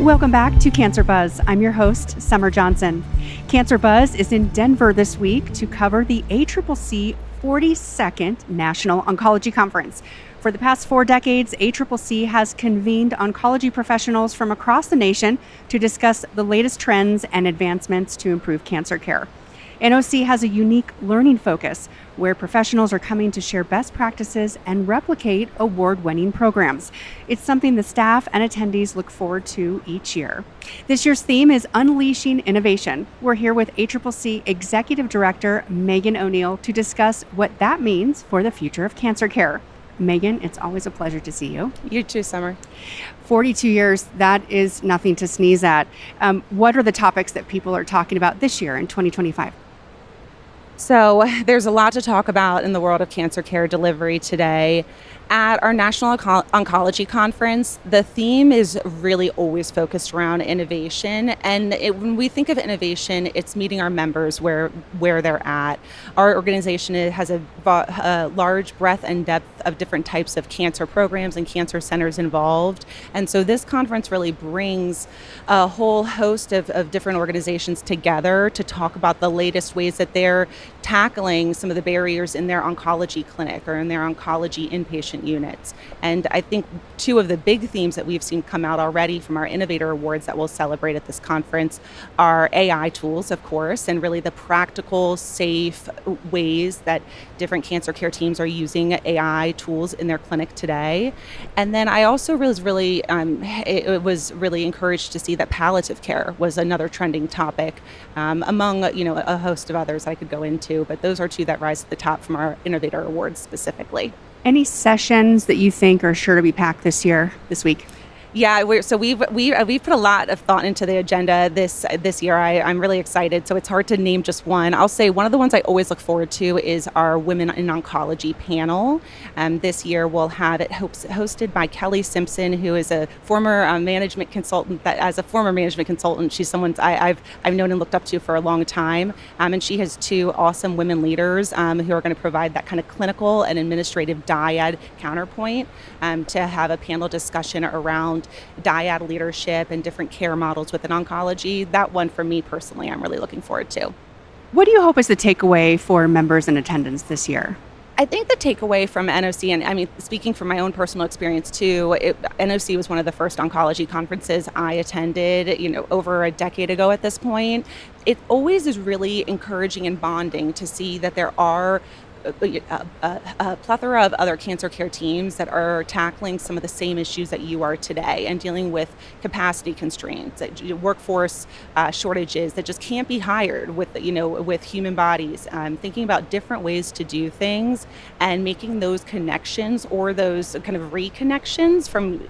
Welcome back to Cancer Buzz. I'm your host, Summer Johnson. Cancer Buzz is in Denver this week to cover the ACCC 42nd National Oncology Conference. For the past 4 decades, ACCC has convened oncology professionals from across the nation to discuss the latest trends and advancements to improve cancer care. NOC has a unique learning focus where professionals are coming to share best practices and replicate award-winning programs. It's something the staff and attendees look forward to each year. This year's theme is Unleashing Innovation. We're here with ACCC Executive Director Meagan O'Neill to discuss what that means for the future of cancer care. Meagan, it's always a pleasure to see you. You too, Summer. 42 years, that is nothing to sneeze at. What are the topics that people are talking about this year in 2025? So there's a lot to talk about in the world of cancer care delivery today. At our National Oncology Conference, the theme is really always focused around innovation. And when we think of innovation, it's meeting our members where they're at. Our organization has a large breadth and depth of different types of cancer programs and cancer centers involved. And so this conference really brings a whole host of different organizations together to talk about the latest ways that they're tackling some of the barriers in their oncology clinic or in their oncology inpatient units. And I think 2 of the big themes that we've seen come out already from our Innovator Awards that we'll celebrate at this conference are AI tools, of course, and really the practical, safe ways that different cancer care teams are using AI tools in their clinic today. And then I also was really encouraged to see that palliative care was another trending topic among a host of others I could go into, but those are 2 that rise to the top from our Innovator Awards specifically. Any sessions that you think are sure to be packed this week? Yeah, we've put a lot of thought into the agenda this year. I'm really excited. So it's hard to name just one. I'll say one of the ones I always look forward to is our Women in Oncology panel. This year we'll have it hosted by Kelly Simpson, who is a former management consultant. She's someone I've known and looked up to for a long time. And she has 2 awesome women leaders who are going to provide that kind of clinical and administrative dyad counterpoint to have a panel discussion around dyad leadership and different care models within oncology. That one, for me personally, I'm really looking forward to. What do you hope is the takeaway for members in attendance this year? I think the takeaway from NOC, and I mean, speaking from my own personal experience too, NOC was one of the first oncology conferences I attended, over a decade ago at this point. It always is really encouraging and bonding to see that there are a plethora of other cancer care teams that are tackling some of the same issues that you are today and dealing with capacity constraints, workforce shortages that just can't be hired with human bodies, thinking about different ways to do things and making those connections or those kind of reconnections from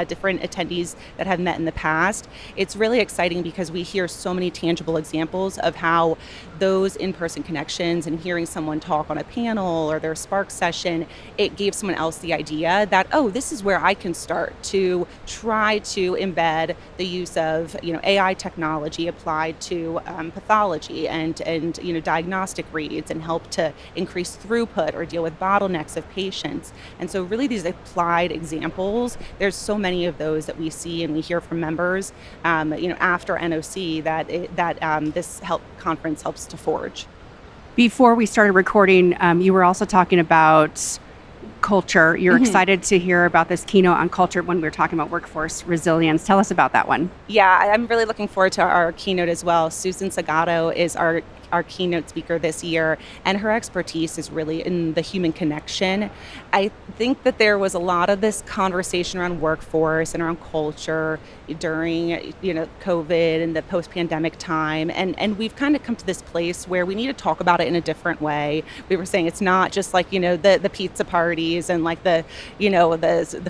different attendees that have met in the past. It's really exciting because we hear so many tangible examples of how those in-person connections and hearing someone talk on a panel or their Spark session, it gave someone else the idea that, this is where I can start to try to embed the use of AI technology applied to pathology and diagnostic reads and help to increase throughput or deal with bottlenecks of patients. And so really these applied examples, there's so many of those that we see and we hear from members after NOC that this conference helps to forge. Before we started recording, you were also talking about culture. You're excited to hear about this keynote on culture when we were talking about workforce resilience. Tell us about that one. Yeah, I'm really looking forward to our keynote as well. Susan Sagato is our keynote speaker this year, and her expertise is really in the human connection. I think that there was a lot of this conversation around workforce and around culture during COVID and the post-pandemic time, and we've kind of come to this place where we need to talk about it in a different way. We were saying it's not just like the pizza parties and like the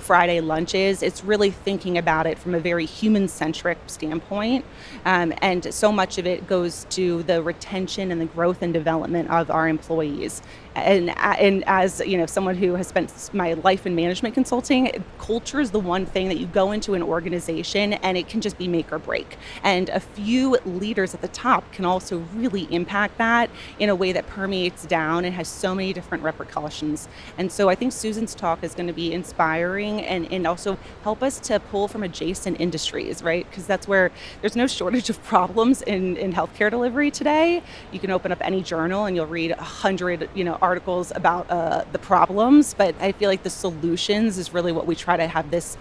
Friday lunches. It's really thinking about it from a very human-centric standpoint, and so much of it goes to the retention and the growth and development of our employees. And as someone who has spent my life in management consulting, culture is the one thing that you go into an organization and it can just be make or break. And a few leaders at the top can also really impact that in a way that permeates down and has so many different repercussions. And so I think Susan's talk is going to be inspiring and also help us to pull from adjacent industries, right? Because that's where there's no shortage of problems in healthcare delivery today. You can open up any journal and you'll read 100 articles about the problems, but I feel like the solutions is really what we try to have this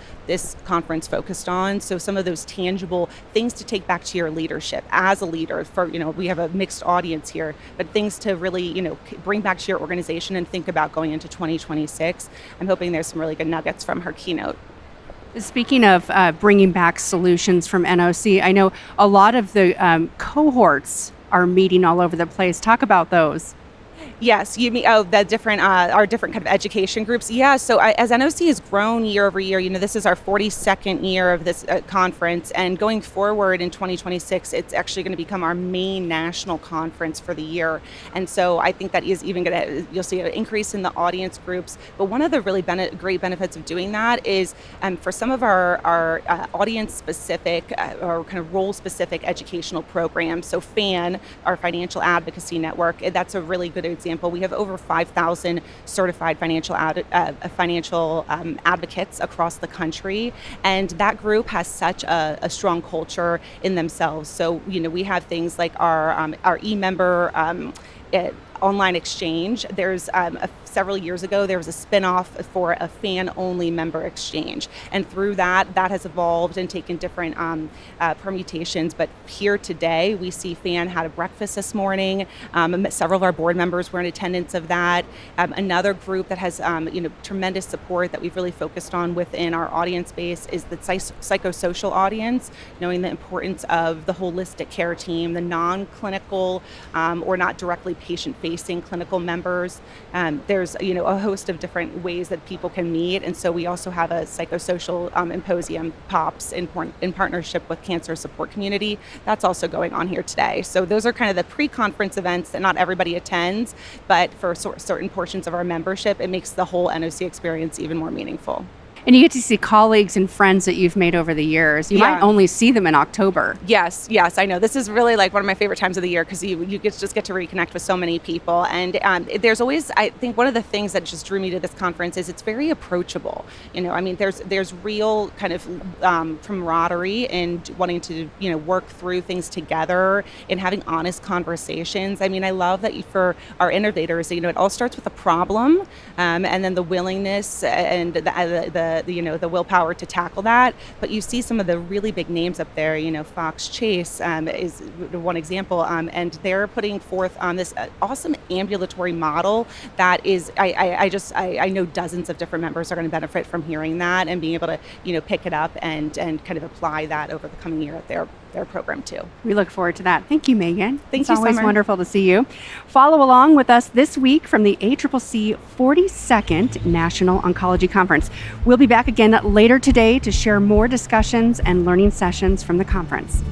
conference focused on. So some of those tangible things to take back to your leadership as a leader. We have a mixed audience here, but things to really bring back to your organization and think about going into 2026. I'm hoping there's some really good nuggets from her keynote. Speaking of bringing back solutions from NOC, I know a lot of the cohorts are meeting all over the place. Talk about those. Yes, you mean the different our different kind of education groups. Yeah, so as NOC has grown year over year, this is our 42nd year of this conference, and going forward in 2026, it's actually going to become our main national conference for the year. And so I think that is even going to, you'll see an increase in the audience groups. But one of the really great benefits of doing that is for some of our audience specific or kind of role specific educational programs. So FAN, our Financial Advocacy Network, that's a really good example. We have over 5,000 certified financial advocates across the country, and that group has such a strong culture in themselves. So we have things like our e-member online exchange. There's several years ago, there was a spinoff for a fan-only member exchange. And through that has evolved and taken different permutations. But here today, we see FAN had a breakfast this morning. Several of our board members were in attendance of that. Another group that has tremendous support that we've really focused on within our audience base is the psychosocial audience, knowing the importance of the holistic care team, the non-clinical or not directly patient-facing clinical members. There's a host of different ways that people can meet, and so we also have a psychosocial symposium, POPs, in partnership with Cancer Support Community. That's also going on here today. So those are kind of the pre-conference events that not everybody attends, but for certain portions of our membership, it makes the whole NOC experience even more meaningful. And you get to see colleagues and friends that you've made over the years. You might only see them in October. Yes, I know. This is really like one of my favorite times of the year because you just get to reconnect with so many people. And there's always, I think one of the things that just drew me to this conference is it's very approachable. There's real kind of camaraderie in wanting to, work through things together and having honest conversations. I love that for our innovators, it all starts with a problem and then the willingness and the willpower to tackle that. But you see some of the really big names up there, Fox Chase is one example, and they're putting forth this awesome ambulatory model that is, I know dozens of different members are going to benefit from hearing that and being able to, pick it up and kind of apply that over the coming year at their program too. We look forward to that. Thank you, Meagan. Thank you, It's always Summer. wonderful to see you. Follow along with us this week from the ACCC 42nd National Oncology Conference. We'll be back again later today to share more discussions and learning sessions from the conference.